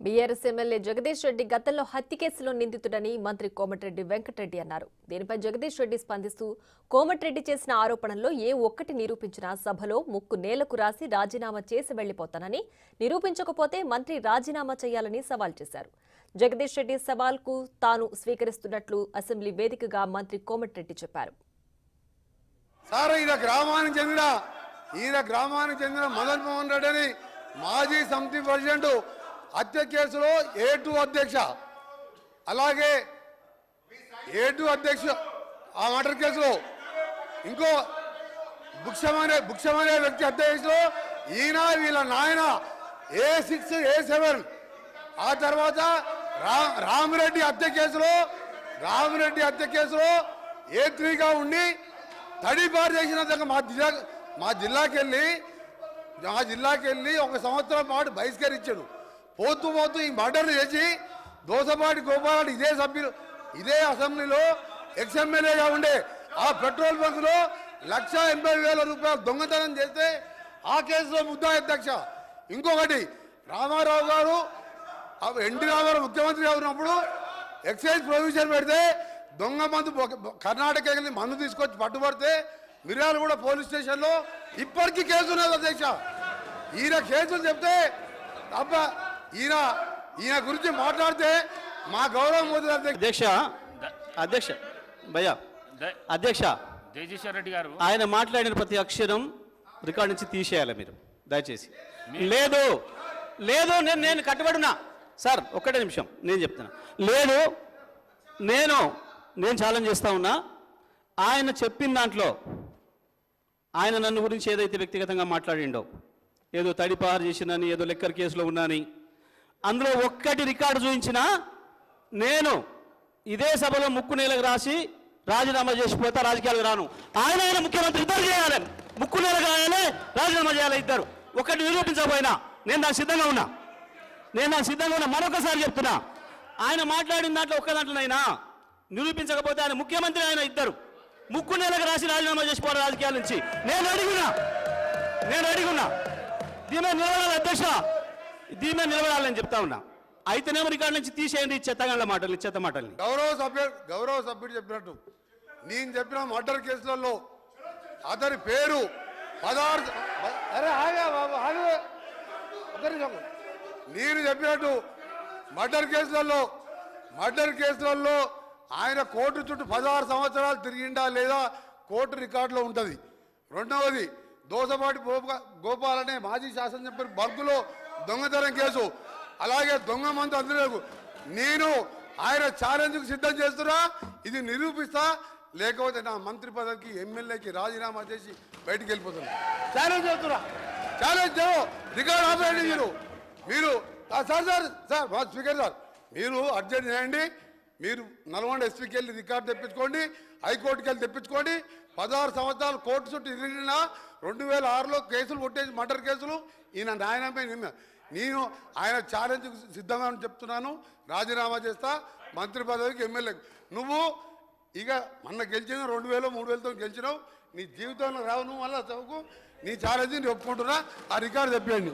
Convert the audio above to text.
BRS MLA Jagadish Reddy గతంలో హత్య కేసులో నిందితుడని మంత్రి కోమటిరెడ్డి వెంకటరెడ్డి అన్నారు. దీనిపై జగదీష్ రెడ్డి స్పందిస్తూ కోమటిరెడ్డి చేసిన ఆరోపణల్లో ఏ ఒక్కటి నిరూపించినా సభలో ముక్కు నేలకు రాసి రాజీనామా చేసి వెళ్లిపోతానని, నిరూపించకపోతే మంత్రి రాజీనామా చేయాలని సవాల్ చేశారు. జగదీష్ రెడ్డి సవాల్కు తాను స్వీకరిస్తున్నట్లు అసెంబ్లీ వేదికగా మంత్రి కోమటిరెడ్డి చెప్పారు. గ్రామానికి చెందిన మదన్ మోహన్ రెడ్డి అని మాజీ సమితి ప్రెసిడెంట్ హత్య కేసులో A2 అధ్యక్ష, అలాగే A2 అధ్యక్ష ఆ మర్డర్ కేసులో ఇంకో భుక్షమనే వ్యక్తి హత్య కేసులో ఈయన వీళ్ళ నాయన A6 A7, ఆ తర్వాత రామిరెడ్డి హత్య కేసులో A3గా ఉండి తడిపారు చేసిన మా జిల్లాకి వెళ్ళి 1 సంవత్సరం పాటు బహిష్కరించాడు. పోతూ ఈ మర్డర్ చేసి దోసపాటి గోపాల్ ఇదే అసెంబ్లీలో ఎక్స్ఎమ్మెల్యేగా ఉండే ఆ పెట్రోల్ బంకులో 1,80,000 రూపాయలు దొంగతనం చేస్తే ఆ కేసులో ముద్దాయి అధ్యక్ష. ఇంకొకటి రామారావు గారు ఎన్టీ రామారావు ముఖ్యమంత్రిగా ఉన్నప్పుడు ఎక్సైజ్ ప్రొవిజన్ పెడితే దొంగ మందు కర్ణాటక వెళ్ళి మందు తీసుకొచ్చి పట్టుబడితే మిర్యాలగూడ పోలీస్ స్టేషన్లో ఇప్పటికీ కేసు ఉన్నది అధ్యక్ష. ఈయన కేసులు చెప్తే అబ్బా ఈయన గురించి మాట్లాడితే మా గౌరవం పోతుంది అధ్యక్ష జగదీశ్వర్ రెడ్డి గారు ఆయన మాట్లాడిన ప్రతి అక్షరం రికార్డ్ నుంచి తీసేయాలి మీరు దయచేసి. లేదు నేను కట్టుబడినా సార్, ఒక్కటే నిమిషం నేను చెప్తున్నా. లేదు నేను ఛాలెంజ్ చేస్తా ఉన్నా. ఆయన చెప్పిన దాంట్లో ఆయన నన్ను గురించి ఏదైతే వ్యక్తిగతంగా మాట్లాడిండో, ఏదో తడిపారు చేసినని, ఏదో లెక్కర్ కేసులో ఉన్నాని, అందులో ఒక్కటి రికార్డు చూపించినా నేను ఇదే సభలో ముక్కు నేలకు రాసి రాజీనామా చేసిపోతా, రాజకీయాలకు రాను. ఆయన ముఖ్యమంత్రి ఇద్దరు చేయాలి, ముక్కు నేలకు రాయాలి, రాజీనామా చేయాలి ఇద్దరు. ఒకటి నిరూపించకపోయినా నేను దానికి సిద్ధంగా ఉన్నా. మరొకసారి చెప్తున్నా, ఆయన మాట్లాడిన దాంట్లో ఒక్క దాంట్లోనైనా నిరూపించకపోతే ఆయన ముఖ్యమంత్రి, ఆయన ఇద్దరు ముక్కు నేలకు రాసి రాజీనామా చేసిపోవాలి రాజకీయాల నుంచి. నేను అడిగున్నా దీని నిలబడాలి అధ్యక్ష, దీని నిలబడాలని చెప్తా ఉన్నా. అయితేనేమో రికార్డు నుంచి తీసేయండి చెత్త మాటల్ని. గౌరవ సభ్యుడు చెప్పినట్టు నేను చెప్పిన మర్డర్ కేసులలో అతని పేరు 16 నేను చెప్పినట్టు మర్డర్ కేసులలో ఆయన కోర్టు చుట్టూ 16 సంవత్సరాలు తిరిగిండా లేదా కోర్టు రికార్డులో ఉంటుంది. రెండవది దోసపాటి గోపాల్ అనే మాజీ శాసనసభ్యుడు బర్గులో దొంగతనం కేసు, అలాగే దొంగ మందు అందులో నేను ఆయన ఛాలెంజ్కు సిద్ధం చేస్తున్నా. ఇది నిరూపిస్తా, లేకపోతే నా మంత్రి పదవికి ఎమ్మెల్యేకి రాజీనామా చేసి బయటికి వెళ్ళిపోతున్నా. ఛాలెంజ్ చేస్తున్నా, రికార్డు ఆపేయండి మీరు సార్ స్పీకర్ సార్, మీరు అర్జెంట్ చేయండి. మీరు నల్గొండ ఎస్పీకి వెళ్ళి రికార్డు తెప్పించుకోండి, హైకోర్టుకి వెళ్ళి తెప్పించుకోండి. 16 సంవత్సరాలు కోర్టు చుట్టూ తిరిగిన 2006లో కేసులు కొట్టేసి మర్డర్ కేసులు ఈయన నాయనపై నేను ఆయన ఛాలెంజ్కు సిద్ధంగా చెప్తున్నాను. రాజీనామా చేస్తా మంత్రి పదవికి, ఎమ్మెల్యేకి. నువ్వు ఇక మొన్న గెలిచిన 2000 3000తో గెలిచినావు, నీ జీవితంలో రావు. నువ్వు మళ్ళీ చదువుకు నీ ఛాలెంజ్ ఒప్పుకుంటున్నా. ఆ రికార్డు తెప్పండి.